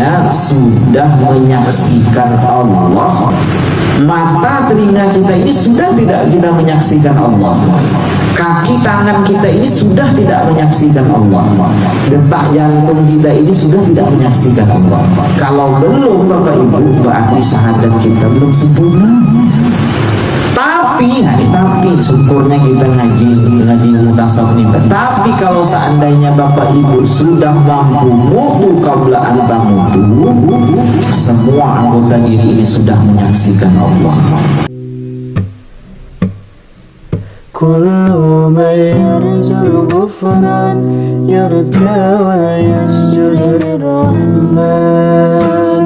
indahnya sudah menyaksikan Allah, mata telinga kita ini sudah tidak kita menyaksikan Allah, kaki tangan kita ini sudah tidak menyaksikan Allah, detak jantung kita ini sudah tidak menyaksikan Allah. Kalau belum Bapak Ibu, berarti syahadat kita belum sempurna. Tapi syukurnya kita ngaji mutasawuf ini. Tapi kalau seandainya Bapak Ibu sudah mampu mutu qabla an tamutu, semua anggota diri ini sudah menyaksikan Allah. Kullu man yarjul ghufran yarda wa yasjud lirrahman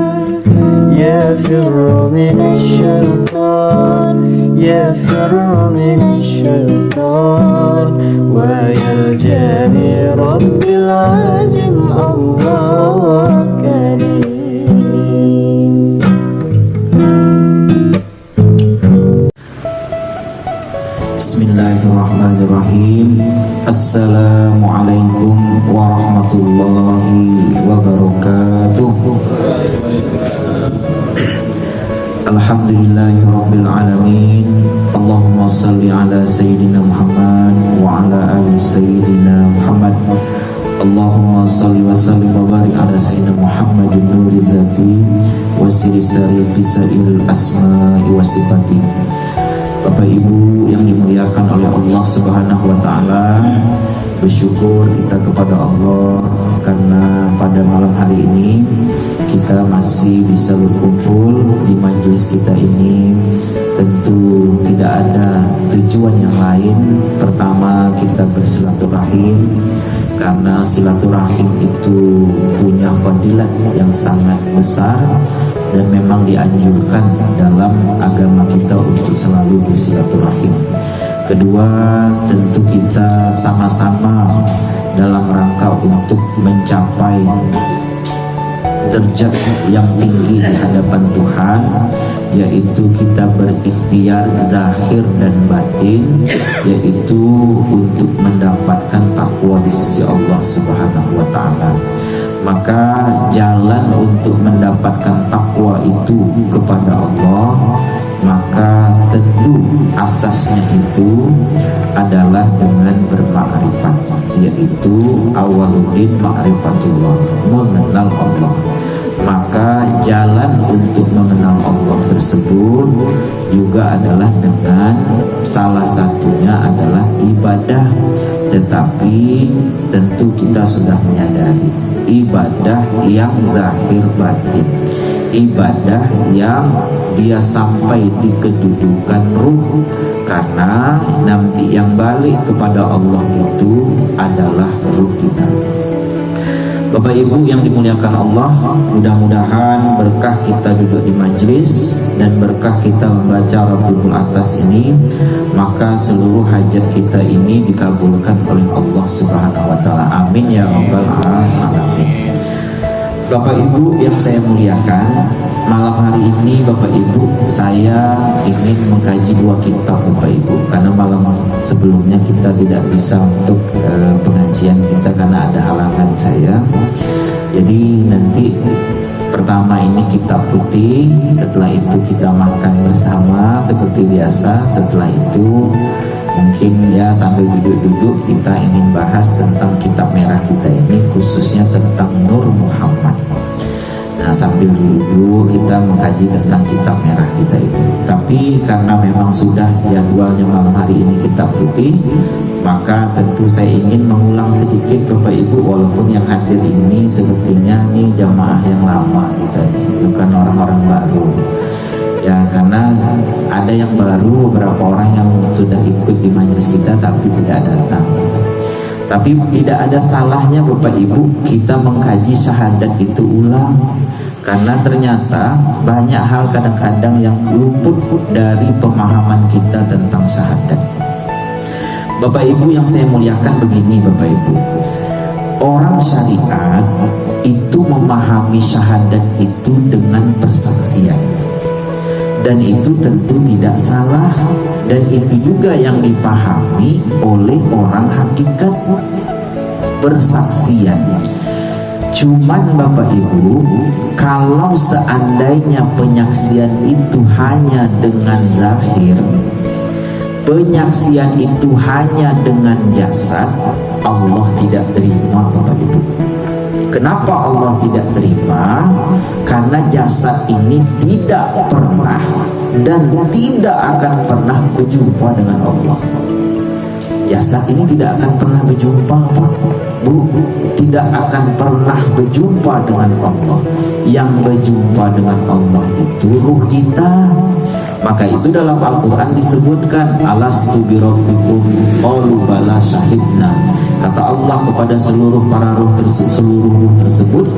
yafirru minasy syaitan yafirru minasy syaitan wa yaljani rabbil azim Allah karim. Bismillahirrahmanirrahim. Assalamualaikum warahmatullahi wabarakatuh. Alhamdulillahirabbil alamin. Allahumma shalli ala sayyidina Muhammad wa ala ali sayyidina Muhammad. Allahumma shalli wa sallim wa barik ala sayyidina Muhammadin nuri zati wa siri sari bisairil asma'i wa sifati. Bapak Ibu yang dimuliakan oleh Allah Subhanahu wa taala, bersyukur kita kepada Allah karena pada malam hari ini kita masih bisa berkumpul di majelis kita ini. Tentu tidak ada tujuan yang lain. Pertama, kita bersilaturahim karena silaturahim itu punya fadilat yang sangat besar dan memang dianjurkan dalam agama kita untuk selalu bersilaturahim. Kedua, tentu kita sama-sama dalam rangka untuk mencapai derajat yang tinggi di hadapan Tuhan, yaitu kita berikhtiar zahir dan batin, yaitu untuk mendapatkan takwa di sisi Allah Subhanahu wa taala. Maka jalan untuk mendapatkan takwa itu kepada Allah, maka tentu asasnya itu adalah dengan bermakrifat, yaitu awaludin ma'rifatullah, mengenal Allah. Maka jalan untuk mengenal Allah tersebut juga adalah dengan salah satunya adalah ibadah. Tetapi tentu kita sudah menyadari ibadah yang zahir batin, ibadah yang dia sampai di kedudukan ruh, karena nanti yang balik kepada Allah itu adalah ruh kita. Bapak Ibu yang dimuliakan Allah, mudah-mudahan berkah kita duduk di majelis dan berkah kita membaca Rabbul Atas ini, maka seluruh hajat kita ini dikabulkan oleh Allah Subhanahu wa taala. Amin ya rabbal alamin. Bapak Ibu yang saya muliakan, malam hari ini Bapak Ibu saya ingin mengkaji dua kitab Bapak Ibu, karena malam sebelumnya kita tidak bisa untuk pengajian kita karena ada halangan saya. Jadi nanti pertama ini kitab putih, setelah itu kita makan bersama seperti biasa. Setelah itu mungkin ya sambil duduk-duduk kita ingin bahas tentang kitab merah kita ini, khususnya tentang Nur Muhammad. Nah, sambil duduk kita mengkaji tentang kitab merah kita itu. Tapi karena memang sudah jadwalnya malam hari ini kitab putih, maka tentu saya ingin mengulang sedikit Bapak Ibu, walaupun yang hadir ini sepertinya ini jamaah yang lama kita ini, bukan orang-orang baru. Ya, karena ada yang baru, beberapa orang yang sudah ikut di majelis kita tapi tidak datang. Tapi tidak ada salahnya Bapak Ibu kita mengkaji syahadat itu ulang, karena ternyata banyak hal kadang-kadang yang luput dari pemahaman kita tentang syahadat. Bapak Ibu yang saya muliakan, begini Bapak Ibu, orang syariat itu memahami syahadat itu dengan persaksian, dan itu tentu tidak salah, dan itu juga yang dipahami oleh orang hakikat, persaksian. Cuman Bapak Ibu, kalau seandainya penyaksian itu hanya dengan zahir, penyaksian itu hanya dengan jasad, Allah tidak terima Bapak Ibu. Kenapa Allah tidak terima? Karena jasad ini tidak pernah dan tidak akan pernah berjumpa dengan Allah. Jasad ini tidak akan pernah berjumpa, Pak, Bu, tidak akan pernah berjumpa dengan Allah. Yang berjumpa dengan Allah itu ruh kita. Maka itu dalam Al-Quran disebutkan, alastu birabbikum qalu bala syahidna. Kata Allah kepada seluruh para ruh tersebut,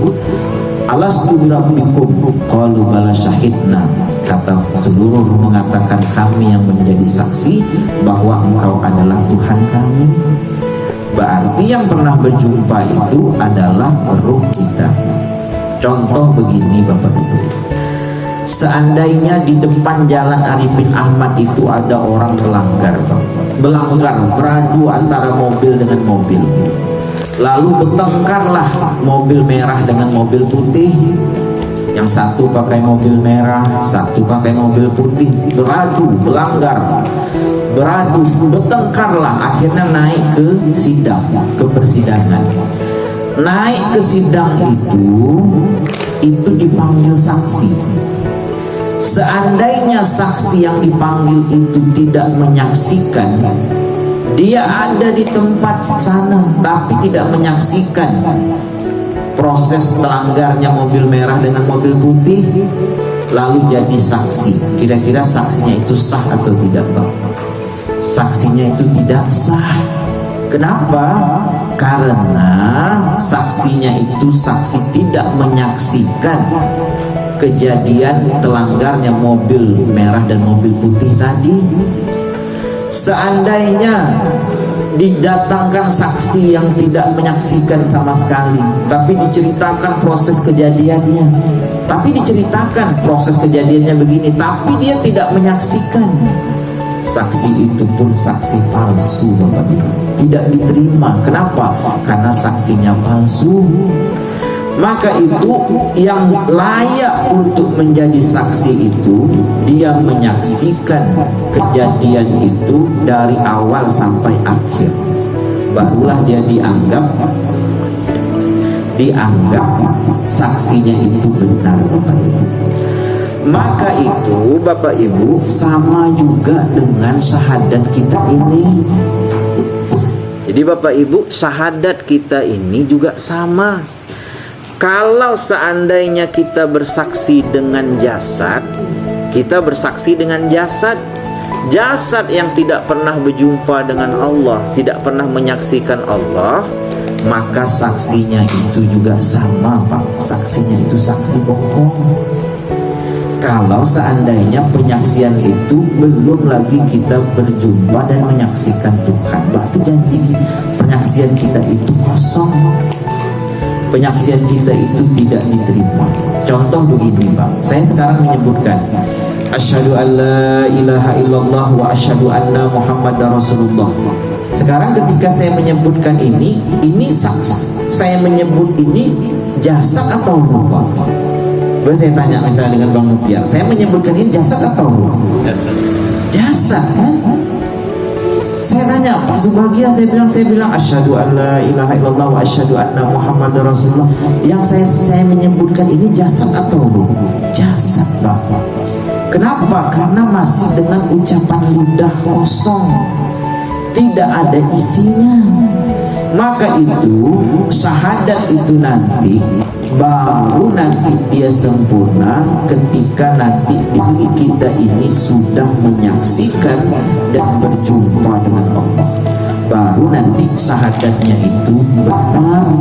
alastu birabbikum qalu bala syahidna. Kata seluruh ruh mengatakan, kami yang menjadi saksi bahwa engkau adalah Tuhan kami. Berarti yang pernah berjumpa itu adalah ruh kita. Contoh begini Bapak Ibu, seandainya di depan jalan Arifin Ahmad itu ada orang melanggar, beradu antara mobil dengan mobil, lalu bertengkarlah mobil merah dengan mobil putih. Yang satu pakai mobil merah, satu pakai mobil putih, beradu, bertengkarlah, akhirnya naik ke sidang, ke persidangan. Naik ke sidang itu dipanggil saksi. Seandainya saksi yang dipanggil itu tidak menyaksikan, dia ada di tempat sana tapi tidak menyaksikan proses terlanggarnya mobil merah dengan mobil putih, lalu jadi saksi. Kira-kira saksinya itu sah atau tidak, Bang? Saksinya itu tidak sah. Kenapa? Karena saksinya itu saksi tidak menyaksikan kejadian terlanggarnya mobil merah dan mobil putih tadi. Seandainya didatangkan saksi yang tidak menyaksikan sama sekali, tapi diceritakan proses kejadiannya, tapi diceritakan proses kejadiannya begini, tapi dia tidak menyaksikan, saksi itu pun saksi palsu Bapak Ibu, tidak diterima. Kenapa? Karena saksinya palsu. Maka itu yang layak untuk menjadi saksi itu dia menyaksikan kejadian itu dari awal sampai akhir, barulah dia dianggap saksinya itu benar Bapak Ibu. Maka itu Bapak Ibu sama juga dengan syahadat kita ini. Jadi Bapak Ibu, syahadat kita ini juga sama. Kalau seandainya kita bersaksi dengan jasad, kita bersaksi dengan jasad yang tidak pernah berjumpa dengan Allah, tidak pernah menyaksikan Allah, maka saksinya itu juga sama, Pak. Saksinya itu saksi bohong. Kalau seandainya penyaksian itu belum lagi kita berjumpa dan menyaksikan Tuhan, berarti janji penyaksian kita itu kosong. Penyaksian kita itu tidak diterima. Contoh begini, Bang, saya sekarang menyebutkan asyhadu an la ilaha illallah wa asyhadu anna muhammadar rasulullah. Sekarang ketika saya menyebutkan ini saksi, saya menyebut ini jasad atau ruh, Bang? Boleh saya tanya misalnya dengan Bang Mupiar, saya menyebutkan ini jasad atau ruh? Jasad kan? Saya tanya Pak Subagia, saya bilang asyhadu an la ilaha illallah wa asyhadu anna muhammadar rasulullah. Yang saya menyebutkan ini jasad atau ruh? Jasad, Pak. Kenapa? Karena masih dengan ucapan lidah kosong, tidak ada isinya. Maka itu syahadat itu nanti baru nanti dia sempurna ketika nanti diri kita ini sudah menyaksikan dan berjumpa dengan Allah, baru nanti syahadatnya itu benar.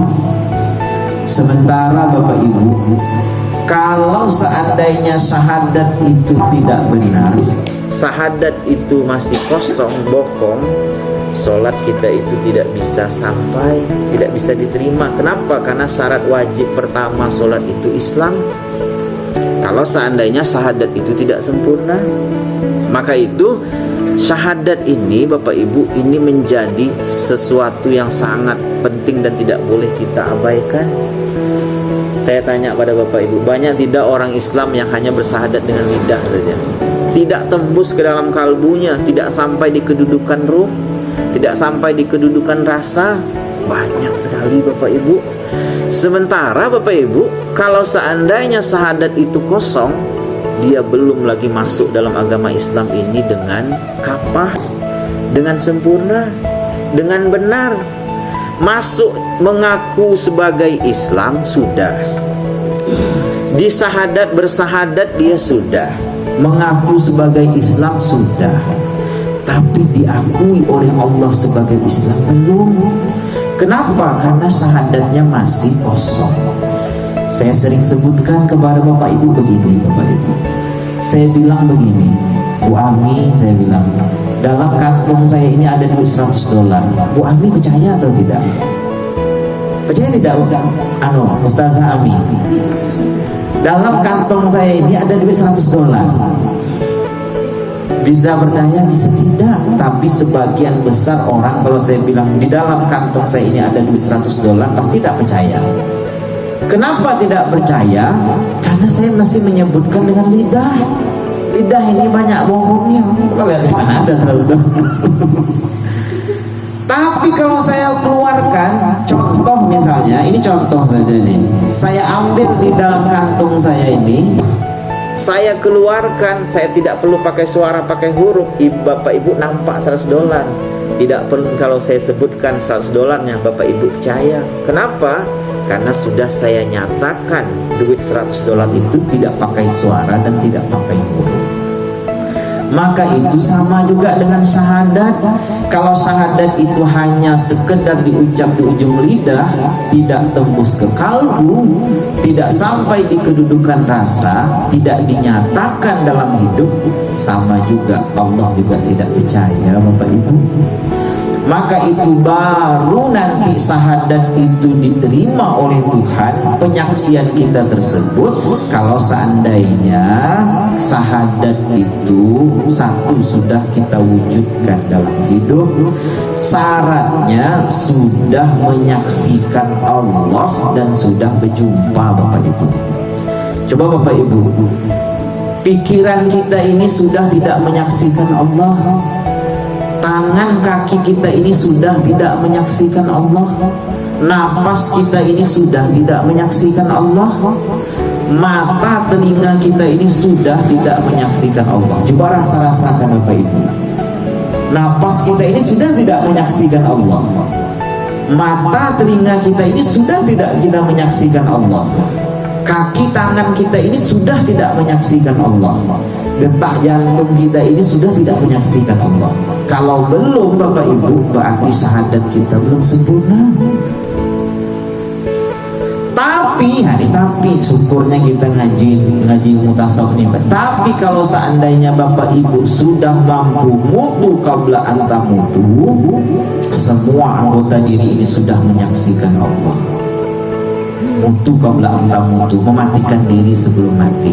Sementara Bapak Ibu, kalau seandainya syahadat itu tidak benar, syahadat itu masih kosong, bohong, sholat kita itu tidak bisa sampai, tidak bisa diterima. Kenapa? Karena syarat wajib pertama sholat itu Islam. Kalau seandainya syahadat itu tidak sempurna, maka itu syahadat ini Bapak Ibu ini menjadi sesuatu yang sangat penting dan tidak boleh kita abaikan. Saya tanya pada Bapak Ibu, banyak tidak orang Islam yang hanya bersahadat dengan lidah saja, tidak tembus ke dalam kalbunya, tidak sampai di kedudukan ruh, tidak sampai di kedudukan rasa? Banyak sekali Bapak Ibu. Sementara Bapak Ibu, kalau seandainya syahadat itu kosong, dia belum lagi masuk dalam agama Islam ini dengan kapah, dengan sempurna, dengan benar. Masuk mengaku sebagai Islam sudah, di syahadat bersahadat dia sudah, mengaku sebagai Islam sudah, tapi diakui oleh Allah sebagai Islam belum. Kenapa? Karena syahadatnya masih kosong. Saya sering sebutkan kepada Bapak Ibu begini, Bapak Ibu, saya bilang begini, Bu Ami, saya bilang, dalam kantong saya ini ada duit $100. Bu Ami percaya atau tidak? Percaya tidak? Ustazah Ami, dalam kantong saya ini ada duit $100. Bisa berdaya, bisa tidak. Tapi sebagian besar orang, kalau saya bilang di dalam kantong saya ini ada duit $100, pasti tak percaya. Kenapa tidak percaya? Karena saya masih menyebutkan dengan lidah. Lidah ini banyak bohongnya. Kalau lihat di mana ada $100. Tapi kalau saya keluarkan, contoh misalnya, ini contoh saja nih, saya ambil di dalam kantung saya ini, saya keluarkan, saya tidak perlu pakai suara, pakai huruf, Bapak Ibu nampak $100. Tidak perlu kalau saya sebutkan $100-nya, Bapak Ibu percaya. Kenapa? Karena sudah saya nyatakan duit $100 itu tidak pakai suara dan tidak pakai huruf. Maka itu sama juga dengan syahadat. Kalau syahadat itu hanya sekedar diucap di ujung lidah, tidak tembus ke kalbu, tidak sampai di kedudukan rasa, tidak dinyatakan dalam hidup, sama juga Allah juga tidak percaya Bapak Ibu. Maka itu baru nanti syahadat itu diterima oleh Tuhan, penyaksian kita tersebut. Kalau seandainya syahadat itu satu sudah kita wujudkan dalam hidup, syaratnya sudah menyaksikan Allah dan sudah berjumpa Bapak Ibu. Coba Bapak Ibu, pikiran kita ini sudah tidak menyaksikan Allah, tangan kaki kita ini sudah tidak menyaksikan Allah, napas kita ini sudah tidak menyaksikan Allah, mata telinga kita ini sudah tidak menyaksikan Allah. Coba rasa-rasakan Bapak Ibu, napas kita ini sudah tidak menyaksikan Allah, mata telinga kita ini sudah tidak kita menyaksikan Allah, kaki tangan kita ini sudah tidak menyaksikan Allah, detak jantung kita ini sudah tidak menyaksikan Allah. Kalau belum Bapak Ibu, berarti syahadat kita belum sempurna. Tapi syukurnya kita ngaji mutasawuf nih. Tapi kalau seandainya Bapak Ibu sudah mampu mutu qabla anta mutu, semua anggota diri ini sudah menyaksikan Allah. Mutu qabla anta mutu, mematikan diri sebelum mati.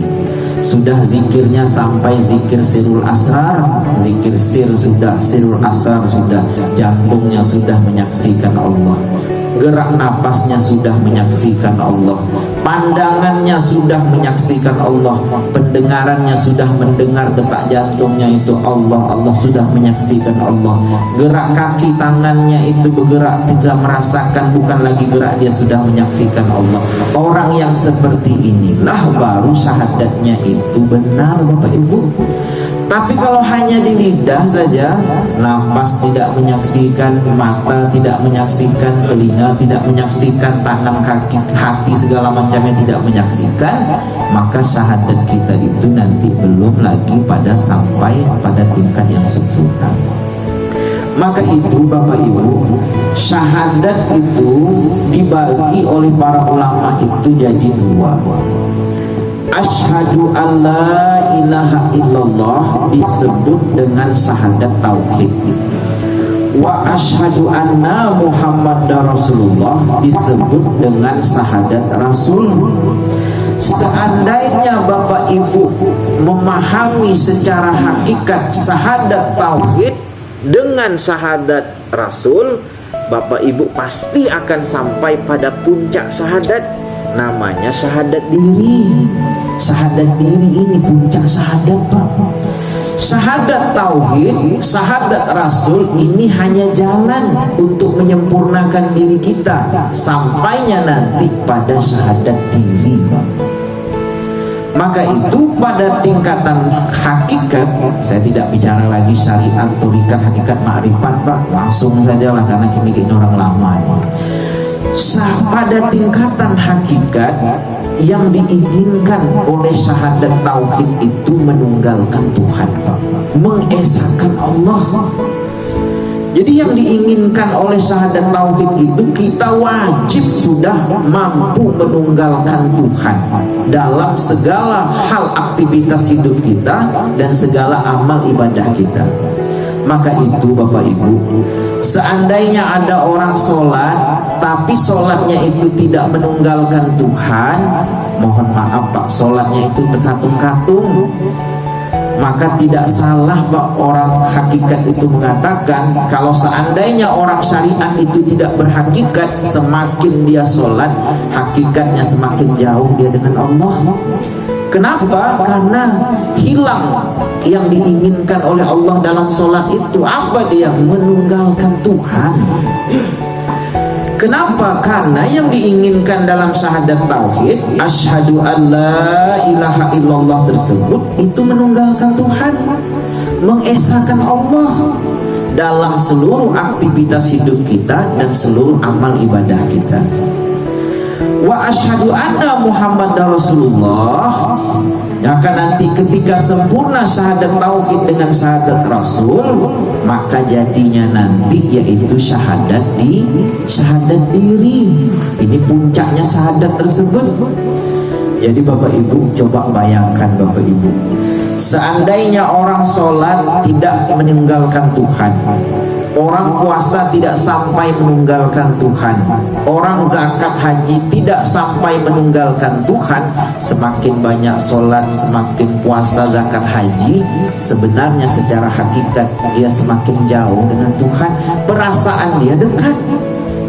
Sudah zikirnya sampai zikir sirul asrar, zikir sirul asrar sudah, jantungnya sudah menyaksikan Allah, gerak napasnya sudah menyaksikan Allah, pandangannya sudah menyaksikan Allah, pendengarannya sudah mendengar detak jantungnya itu Allah, Allah sudah menyaksikan Allah, gerak kaki tangannya itu bergerak, tidak merasakan, bukan lagi gerak, dia sudah menyaksikan Allah. Orang yang seperti inilah baru syahadatnya itu benar Bapak Ibu. Tapi kalau hanya di lidah saja, napas tidak menyaksikan, mata tidak menyaksikan, telinga tidak menyaksikan, tangan, kaki, hati segala macamnya tidak menyaksikan, maka syahadat kita itu nanti belum lagi pada sampai pada tingkat yang sempurna. Maka itu Bapak Ibu, syahadat itu dibagi oleh para ulama itu jadi dua. Asyhadu an la ilaha illallah disebut dengan syahadat tauhid, wa asyhadu anna Muhammadar Rasulullah disebut dengan syahadat rasul. Seandainya Bapak Ibu memahami secara hakikat syahadat tauhid dengan syahadat rasul, Bapak Ibu pasti akan sampai pada puncak syahadat. namanya syahadat diri. Syahadat diri ini puncak syahadat, Pak. Syahadat tauhid, syahadat rasul ini hanya jalan untuk menyempurnakan diri kita sampainya nanti pada syahadat diri. Maka itu pada tingkatan hakikat, saya tidak bicara lagi syariat, turikat, hakikat, ma'rifat, Pak, langsung saja lah karena kini orang lama ini. Pada tingkatan hakikat, yang diinginkan oleh syahadat tauhid itu menunggalkan Tuhan, Pak, mengesahkan Allah. Jadi yang diinginkan oleh syahadat tauhid itu kita wajib sudah mampu menunggalkan Tuhan dalam segala hal aktivitas hidup kita dan segala amal ibadah kita. Maka itu Bapak Ibu, seandainya ada orang sholat tapi sholatnya itu tidak menunggalkan Tuhan, mohon maaf Pak, sholatnya itu terkatung-katung, maka tidak salah Pak orang hakikat itu mengatakan kalau seandainya orang syariat itu tidak berhakikat, semakin dia sholat hakikatnya semakin jauh dia dengan Allah. Kenapa? Karena hilang yang diinginkan oleh Allah dalam sholat itu. Apa dia? Menunggalkan Tuhan. Kenapa? Karena yang diinginkan dalam syahadat tauhid, asyhadu an la ilaha illallah tersebut itu menunggalkan Tuhan, mengesahkan Allah dalam seluruh aktivitas hidup kita dan seluruh amal ibadah kita. Wa asyhadu anna Muhammadar Rasulullah, maka nanti ketika sempurna syahadat tauhid dengan syahadat rasul, maka jadinya nanti yaitu syahadat diri. Ini puncaknya syahadat tersebut. Jadi Bapak Ibu coba bayangkan Bapak Ibu, seandainya orang sholat tidak meninggalkan Tuhan, orang puasa tidak sampai menunggalkan Tuhan, orang zakat haji tidak sampai menunggalkan Tuhan, semakin banyak sholat, semakin puasa, zakat, haji, sebenarnya secara hakikat dia semakin jauh dengan Tuhan. Perasaan dia dekat,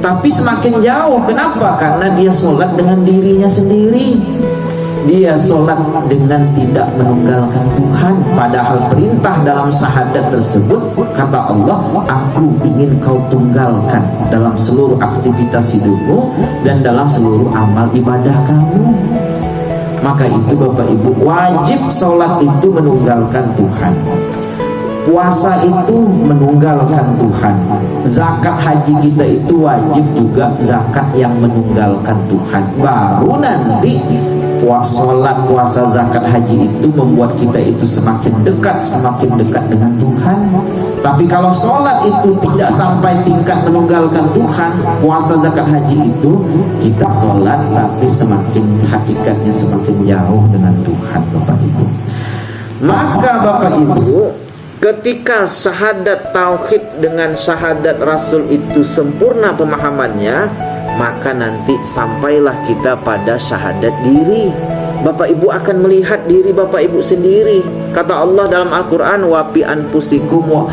tapi semakin jauh. Kenapa? Karena dia sholat dengan dirinya sendiri. Dia sholat dengan tidak menunggalkan Tuhan. Padahal perintah dalam syahadat tersebut, kata Allah, aku ingin kau tunggalkan dalam seluruh aktivitas hidupmu dan dalam seluruh amal ibadah kamu. Maka itu Bapak Ibu, wajib sholat itu menunggalkan Tuhan, puasa itu menunggalkan Tuhan, zakat haji kita itu wajib juga zakat yang menunggalkan Tuhan. Baru nanti sholat, puasa, zakat, haji itu membuat kita itu semakin dekat dengan Tuhan. Tapi kalau sholat itu tidak sampai tingkat menunggalkan Tuhan, puasa, zakat, haji itu kita sholat tapi semakin hakikatnya semakin jauh dengan Tuhan, Bapak Ibu. Maka Bapak Ibu, ketika syahadat tauhid dengan syahadat rasul itu sempurna pemahamannya, maka nanti sampailah kita pada syahadat diri. Bapak Ibu akan melihat diri Bapak Ibu sendiri. Kata Allah dalam Al-Quran, wa fi anfusikum wa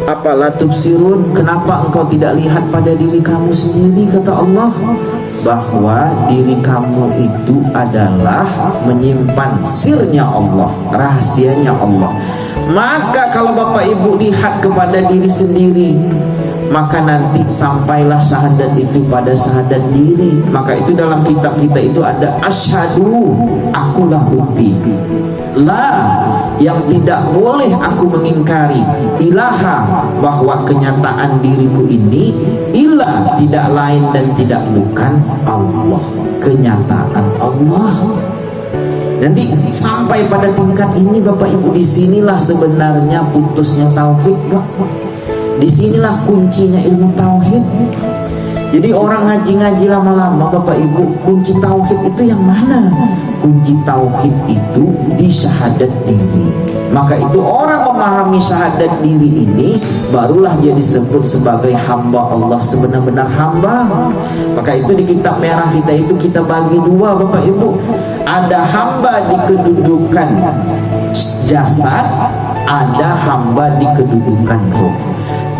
afala tubsirun, kenapa engkau tidak lihat pada diri kamu sendiri? Kata Allah, bahwa diri kamu itu adalah menyimpan sirnya Allah, rahasianya Allah. Maka kalau Bapak Ibu lihat kepada diri sendiri, maka nanti sampailah syahadat itu pada syahadat diri. Maka itu dalam kitab kita itu ada asyhadu, akulah bukti, la, yang tidak boleh aku mengingkari, ilaha, bahwa kenyataan diriku ini, ilah, tidak lain dan tidak bukan Allah, kenyataan Allah. Nanti sampai pada tingkat ini Bapak Ibu, disinilah sebenarnya putusnya tauhid, Pak. Disinilah kuncinya ilmu tauhid. Jadi orang ngaji-ngaji lama-lama Bapak Ibu, kunci tauhid itu yang mana? Kunci tauhid itu di syahadat diri. Maka itu orang memahami syahadat diri ini, barulah dia disebut sebagai hamba Allah, sebenar-benar hamba. Maka itu di kitab merah kita itu kita bagi dua Bapak Ibu. Ada hamba di kedudukan jasad, ada hamba di kedudukan roh.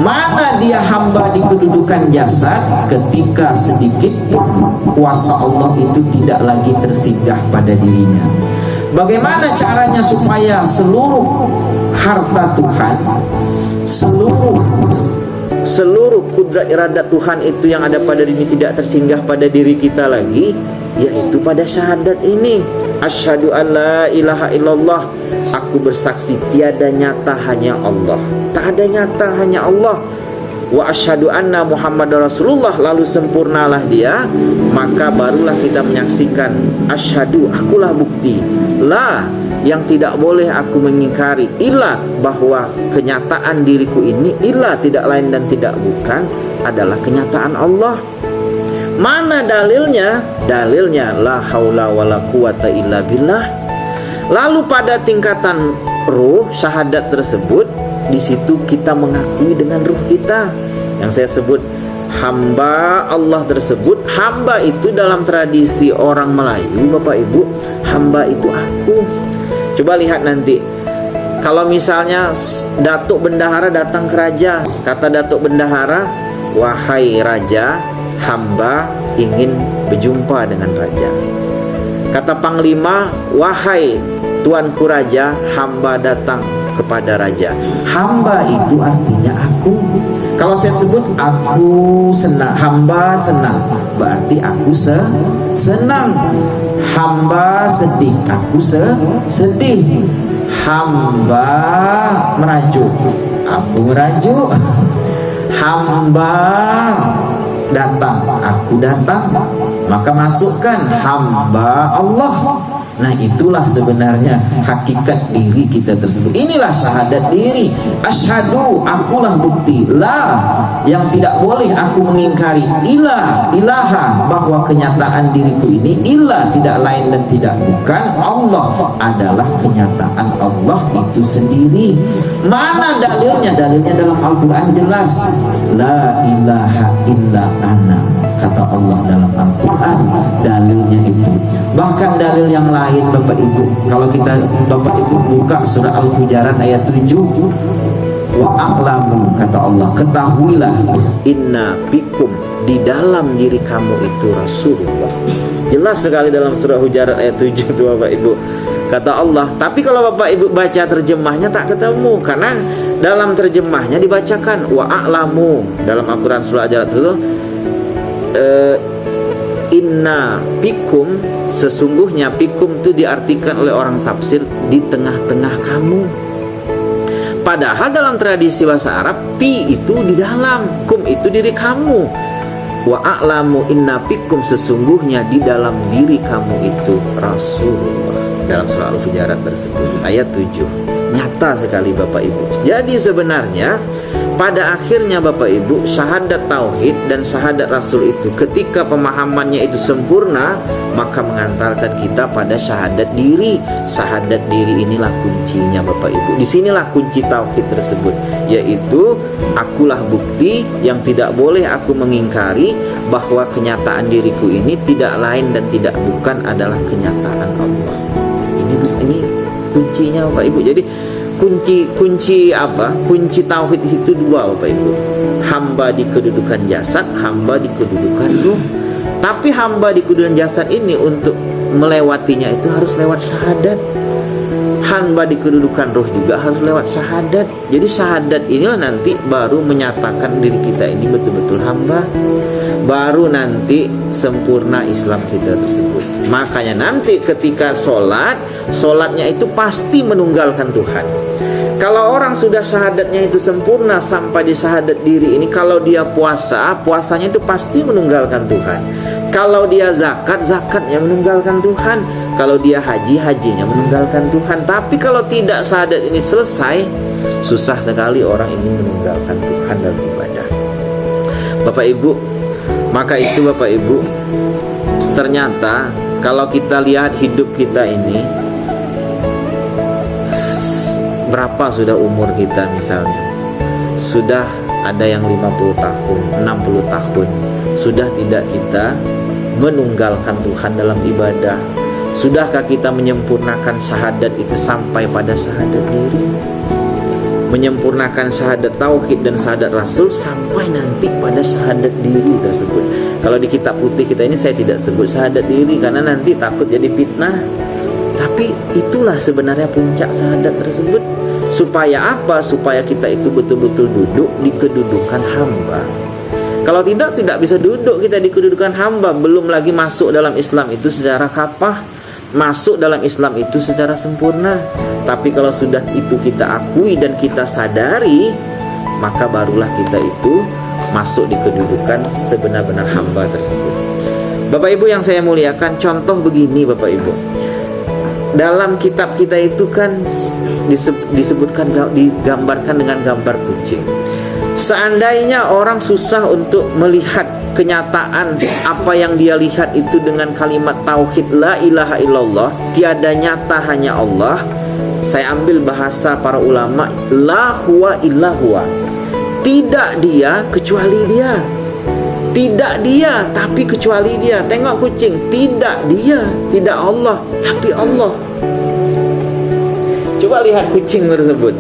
Mana dia hamba di kedudukan jasad ketika sedikit pun kuasa Allah itu tidak lagi tersinggah pada dirinya. Bagaimana caranya supaya seluruh harta Tuhan, seluruh kudrat iradat Tuhan itu yang ada pada diri tidak tersinggah pada diri kita lagi, yaitu pada syahadat ini. Asyhadu an la ilaha illallah, aku bersaksi tiada nyata hanya Allah, tak ada nyata hanya Allah. Wa asyhadu anna Muhammadar Rasulullah, lalu sempurnalah dia, maka barulah kita menyaksikan asyhadu, akulah bukti, la, yang tidak boleh aku mengingkari, ilah, bahwa kenyataan diriku ini, ilah, tidak lain dan tidak bukan adalah kenyataan Allah. Mana dalilnya? Dalilnya la haula wala quwata illa billah. Lalu pada tingkatan ruh syahadat tersebut, di situ kita mengakui dengan ruh kita yang saya sebut hamba Allah tersebut. Hamba itu dalam tradisi orang Melayu, Bapak Ibu, hamba itu aku. Coba lihat nanti, kalau misalnya Datuk Bendahara datang ke raja, kata Datuk Bendahara, wahai raja, hamba ingin berjumpa dengan raja. Kata Panglima, wahai tuanku raja, hamba datang kepada raja. Hamba itu artinya aku. Kalau saya sebut aku senang, hamba senang, berarti aku senang. Hamba sedih, aku sedih. Hamba merajuk, aku merajuk. Hamba datang, aku datang. Maka masukkan hamba Allah. Nah, itulah sebenarnya hakikat diri kita tersebut. Inilah syahadat diri. Asyhadu, akulah bukti, la, yang tidak boleh aku mengingkari, ilah, ilaha, bahwa kenyataan diriku ini, ilah, tidak lain dan tidak bukan, Allah adalah kenyataan Allah itu sendiri. Mana dalilnya? Dalilnya dalam Al-Quran jelas, la ilaha illa ana, kata Allah dalam Al-Quran. Dalilnya itu. Bahkan dalil yang lain, Bapak Ibu, kalau kita Bapak Ibu buka surah Al-Hujarat ayat 7, wa a'lamu, kata Allah, ketahuilah, inna bikum, di dalam diri kamu itu Rasulullah. Jelas sekali dalam surah Hujarat ayat 7 itu, Bapak Ibu, kata Allah. Tapi kalau Bapak Ibu baca terjemahnya tak ketemu, karena dalam terjemahnya dibacakan wa a'lamu dalam Al-Quran surah Al-Hujarat itu, inna pikum, sesungguhnya pikum itu diartikan oleh orang tafsir di tengah-tengah kamu. Padahal dalam tradisi bahasa Arab, pi itu di dalam, kum itu diri kamu. Wa a'lamu inna pikum, sesungguhnya di dalam diri kamu itu Rasulullah. Dalam surah Al-Hujarat tersebut ayat 7. Nyata sekali Bapak Ibu. Jadi sebenarnya pada akhirnya Bapak Ibu, syahadat tauhid dan syahadat rasul itu ketika pemahamannya itu sempurna, maka mengantarkan kita pada syahadat diri. Syahadat diri inilah kuncinya Bapak Ibu. Disinilah kunci tauhid tersebut, yaitu akulah bukti yang tidak boleh aku mengingkari, bahwa kenyataan diriku ini tidak lain dan tidak bukan adalah kenyataan Allah. Ini kuncinya Bapak Ibu. Jadi kunci apa? Kunci tauhid itu dua Bapak Ibu. Hamba di kedudukan jasad, hamba di kedudukan ruh. Tapi hamba di kedudukan jasad ini untuk melewatinya itu harus lewat syahadat. Hamba di kedudukan ruh juga harus lewat syahadat. Jadi syahadat inilah nanti baru menyatakan diri kita ini betul-betul hamba. Baru nanti sempurna Islam kita tersebut. Makanya nanti ketika sholatnya itu pasti menunggalkan Tuhan. Kalau orang sudah syahadatnya itu sempurna sampai di syahadat diri ini, kalau dia puasanya itu pasti menunggalkan Tuhan. Kalau dia zakatnya menunggalkan Tuhan. Kalau dia hajinya menunggalkan Tuhan. Tapi kalau tidak syahadat ini selesai, susah sekali orang ini menunggalkan Tuhan dalam ibadah. Bapak Ibu, maka itu Bapak Ibu, ternyata kalau kita lihat hidup kita ini, berapa sudah umur kita misalnya? Sudah ada yang 50 tahun, 60 tahun. Sudah tidak kita menunggalkan Tuhan dalam ibadah? Sudahkah kita menyempurnakan syahadat itu sampai pada syahadat diri? menyempurnakan syahadat tauhid dan syahadat rasul sampai nanti pada syahadat diri tersebut. Kalau di kitab putih kita ini saya tidak sebut syahadat diri karena nanti takut jadi fitnah. Tapi itulah sebenarnya puncak syahadat tersebut. Supaya apa? Supaya kita itu betul-betul duduk di kedudukan hamba. Kalau tidak bisa duduk kita di kedudukan hamba. Belum lagi masuk dalam Islam itu secara kafah, masuk dalam Islam itu secara sempurna. Tapi kalau sudah itu kita akui dan kita sadari, maka barulah kita itu masuk di kedudukan sebenar-benar hamba tersebut. Bapak Ibu yang saya muliakan, contoh begini Bapak Ibu. Dalam kitab kita itu kan disebutkan, digambarkan dengan gambar kucing. Seandainya orang susah untuk melihat kenyataan apa yang dia lihat itu dengan kalimat tauhid la ilaha illallah, tiada nyata hanya Allah. Saya ambil bahasa para ulama, la huwa illa huwa. Tidak dia kecuali dia. Tidak dia tapi kecuali dia. Tengok kucing, tidak dia, tidak Allah tapi Allah. Coba lihat kucing tersebut.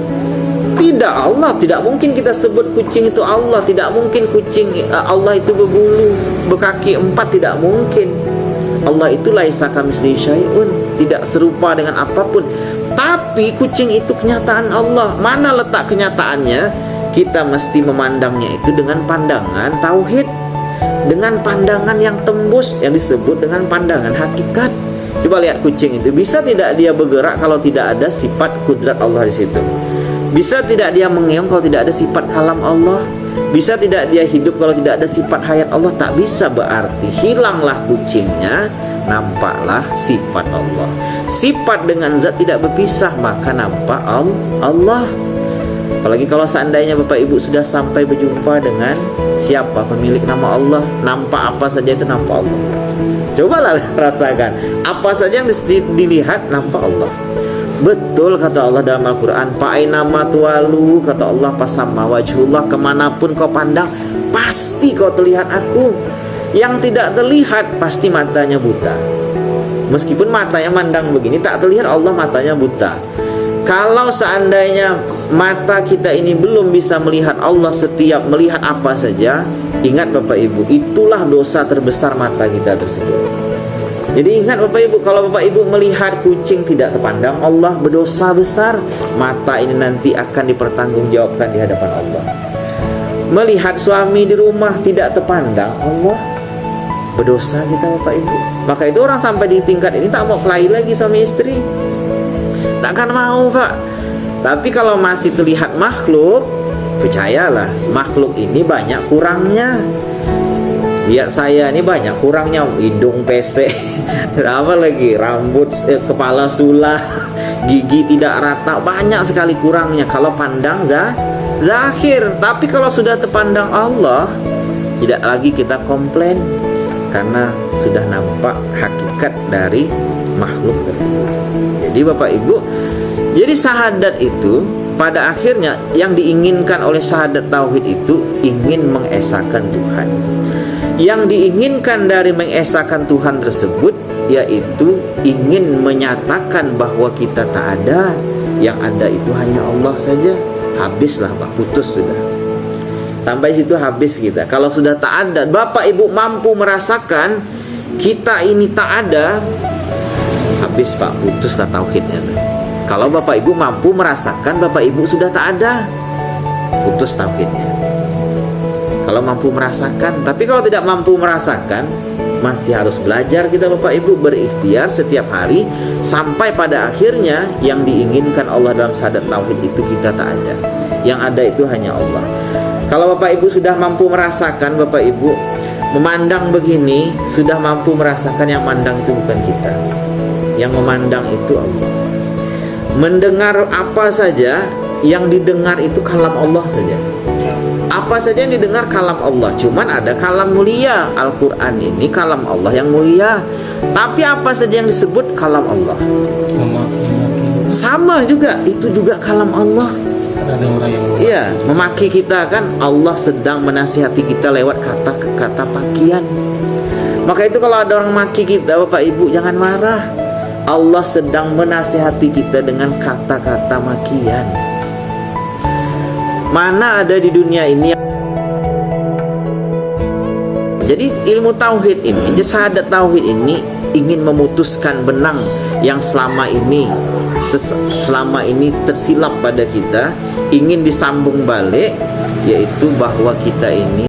Tidak Allah, tidak mungkin kita sebut kucing itu Allah. Tidak mungkin kucing Allah itu berbulu, berkaki 4, tidak mungkin. Allah itu laisa kamitslihi syai'un, tidak serupa dengan apapun. Tapi kucing itu kenyataan Allah. Mana letak kenyataannya? Kita mesti memandangnya itu dengan pandangan tauhid, dengan pandangan yang tembus, yang disebut dengan pandangan hakikat. Coba lihat kucing itu, bisa tidak dia bergerak kalau tidak ada sifat kudrat Allah di situ? Bisa tidak dia mengeong kalau tidak ada sifat kalam Allah? Bisa tidak dia hidup kalau tidak ada sifat hayat Allah? Tak bisa, berarti hilanglah kucingnya, nampaklah sifat Allah. Sifat dengan zat tidak berpisah, maka nampak Allah. Apalagi kalau seandainya Bapak Ibu sudah sampai berjumpa dengan siapa pemilik nama Allah, nampak apa saja itu nampak Allah. Cobalah rasakan, apa saja yang dilihat nampak Allah. Betul kata Allah dalam Al-Quran, fa'ainama tuwalu, kata Allah, fasamma wajhullah, kemanapun kau pandang pasti kau terlihat aku. Yang tidak terlihat pasti matanya buta. Meskipun matanya mandang begini, tak terlihat Allah matanya buta. Kalau seandainya mata kita ini belum bisa melihat Allah setiap melihat apa saja, ingat Bapak Ibu, itulah dosa terbesar mata kita tersebut. Jadi ingat Bapak Ibu, kalau Bapak Ibu melihat kucing tidak terpandang, Allah berdosa besar. Mata ini nanti akan dipertanggungjawabkan di hadapan Allah. Melihat suami di rumah tidak terpandang, Allah berdosa kita Bapak Ibu. Maka itu orang sampai di tingkat ini tak mau kelahi lagi suami istri, takkan mau Pak. Tapi kalau masih terlihat makhluk, percayalah makhluk ini banyak kurangnya. Lihat saya ini banyak kurangnya, hidung pesek, apa lagi, rambut, kepala sulah, gigi tidak rata, banyak sekali kurangnya kalau pandang zahir. Tapi kalau sudah terpandang Allah, tidak lagi kita komplain karena sudah nampak hakikat dari makhluk tersebut. Jadi Bapak Ibu, jadi syahadat itu pada akhirnya yang diinginkan oleh syahadat tauhid itu ingin mengesahkan Tuhan. Yang diinginkan dari mengesahkan Tuhan tersebut yaitu ingin menyatakan bahwa kita tak ada, yang ada itu hanya Allah saja. Habislah Pak, putus sudah. Sampai situ habis kita. Kalau sudah tak ada, Bapak Ibu mampu merasakan kita ini tak ada, habis Pak, putuslah tauhidnya. Kalau Bapak Ibu mampu merasakan Bapak Ibu sudah tak ada, putus tauhidnya. Kalau mampu merasakan. Tapi kalau tidak mampu merasakan, masih harus belajar kita Bapak Ibu, berikhtiar setiap hari sampai pada akhirnya yang diinginkan Allah dalam syahadat tauhid itu kita tak ada. Yang ada itu hanya Allah. Kalau Bapak Ibu sudah mampu merasakan, Bapak Ibu memandang begini, sudah mampu merasakan yang mandang itu bukan kita, yang memandang itu Allah. Mendengar apa saja, yang didengar itu kalam Allah saja. Apa saja yang didengar kalam Allah. Cuman ada kalam mulia. Al-Quran ini kalam Allah yang mulia. Tapi apa saja yang disebut kalam Allah, sama juga, itu juga kalam Allah. Ada orang yang iya, memaki kita kan, Allah sedang menasihati kita lewat kata-kata pakian. Maka itu kalau ada orang maki kita Bapak Ibu jangan marah. Allah sedang menasihati kita dengan kata-kata makian. Mana ada di dunia ini. Jadi ilmu tauhid ini, syahadat tauhid ini ingin memutuskan benang yang selama ini tersilap pada kita, ingin disambung balik, yaitu bahwa kita ini